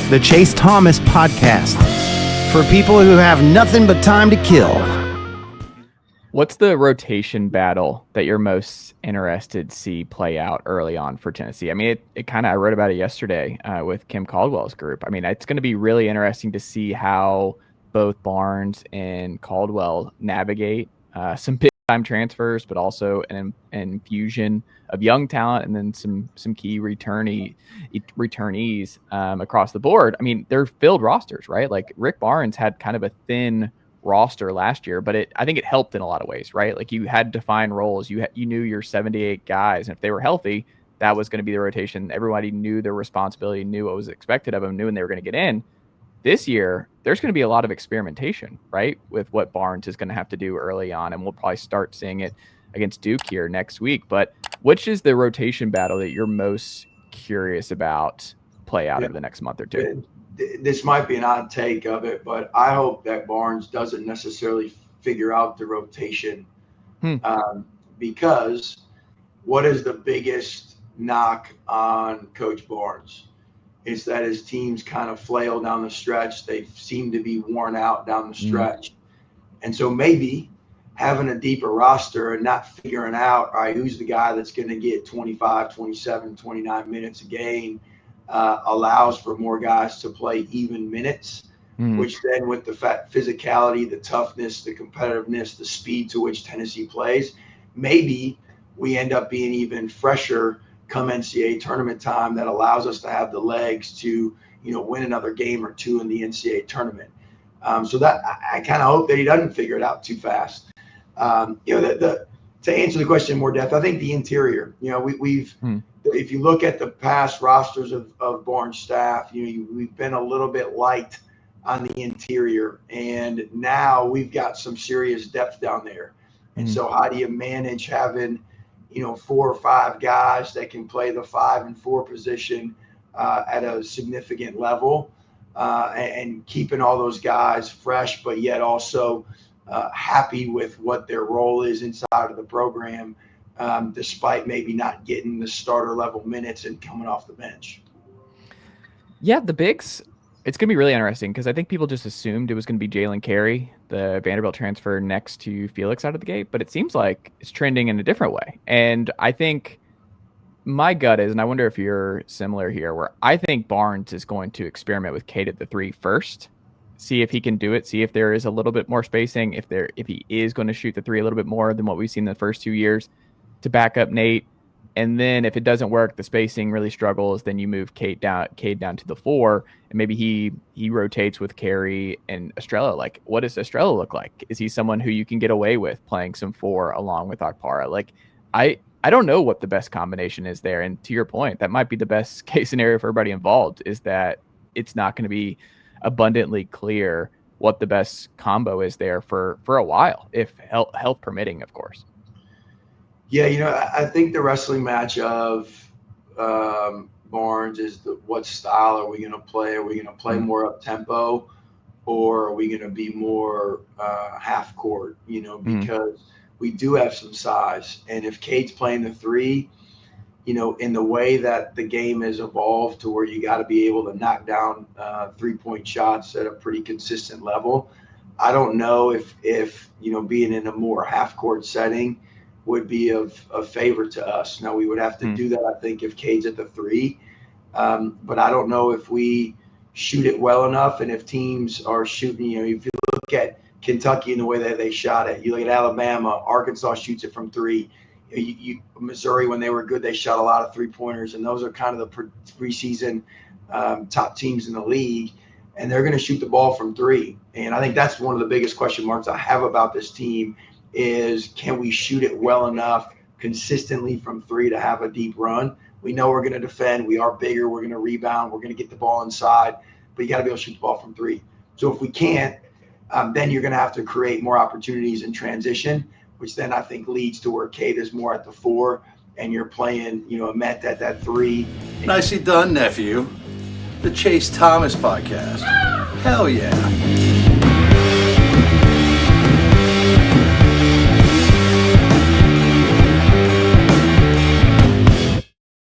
the Chase Thomas Podcast, for people who have nothing but time to kill. What's the rotation battle that you're most interested to see play out early on for Tennessee? I mean, it kind of, I wrote about it yesterday with Kim Caldwell's group. I mean, it's going to be really interesting to see how both Barnes and Caldwell navigate some big time transfers, but also an infusion of young talent and then some key returnees across the board. I mean, they're filled rosters, right? Like Rick Barnes had kind of a thin roster last year, but I think it helped in a lot of ways, right? Like you had defined roles. You knew your 78 guys, and if they were healthy, that was going to be the rotation. Everybody knew their responsibility, knew what was expected of them, knew when they were going to get in. This year, there's going to be a lot of experimentation, right, with what Barnes is going to have to do early on, and we'll probably start seeing it against Duke here next week. But which is the rotation battle that you're most curious about play out over the next month or two? This might be an odd take of it, but I hope that Barnes doesn't necessarily figure out the rotation because what is the biggest knock on Coach Barnes? Is that his teams kind of flail down the stretch. They seem to be worn out down the stretch. And so maybe having a deeper roster and not figuring out, all right, who's the guy that's going to get 25, 27, 29 minutes a game allows for more guys to play even minutes, which then with the physicality, the toughness, the competitiveness, the speed to which Tennessee plays, maybe we end up being even fresher come NCAA tournament time that allows us to have the legs to, win another game or two in the NCAA tournament. So that I kind of hope that he doesn't figure it out too fast. To answer the question in more depth, I think the interior, we've if you look at the past rosters of Barnes staff, we've been a little bit light on the interior, and now we've got some serious depth down there. And so how do you manage having, 4 or 5 guys that can play the 5 and 4 position at a significant level and keeping all those guys fresh, but yet also happy with what their role is inside of the program, despite maybe not getting the starter level minutes and coming off the bench. Yeah, the bigs, it's going to be really interesting because I think people just assumed it was going to be Jalen Carey, the Vanderbilt transfer, next to Felix out of the gate, but it seems like it's trending in a different way. And I think my gut is, and I wonder if you're similar here, where I think Barnes is going to experiment with Cade at the 3 first, see if he can do it, see if there is a little bit more spacing, if he is going to shoot the 3 a little bit more than what we've seen the first 2 years to back up Nate. And then if it doesn't work, the spacing really struggles, then you move Cade down to the 4, and maybe he rotates with Carey and Estrella. Like, what does Estrella look like? Is he someone who you can get away with playing some 4 along with Akpara? Like, I don't know what the best combination is there. And to your point, that might be the best case scenario for everybody involved, is that it's not going to be abundantly clear what the best combo is there for a while, if health permitting, of course. Yeah, I think the wrestling match of Barnes is what style are we going to play? Are we going to play more up tempo, or are we going to be more half court? Because we do have some size, and if Cade's playing the 3, in the way that the game has evolved to where you got to be able to knock down 3-point shots at a pretty consistent level, I don't know if being in a more half court setting would be of favor to us. Now, we would have to do that, I think, if Cade's at the 3. But I don't know if we shoot it well enough, and if teams are shooting, if you look at Kentucky and the way that they shot it, you look at Alabama, Arkansas shoots it from 3. Missouri, when they were good, they shot a lot of 3-pointers, and those are kind of the preseason top teams in the league, and they're going to shoot the ball from 3. And I think that's one of the biggest question marks I have about this team is, can we shoot it well enough consistently from 3 to have a deep run? We know we're going to defend. We are bigger. We're going to rebound. We're going to get the ball inside, but you got to be able to shoot the ball from 3. So if we can't, then you're going to have to create more opportunities in transition, which then I think leads to where Cade is more at the 4 and you're playing, Met at that 3. Nicely done, nephew. The Chase Thomas Podcast. Hell yeah.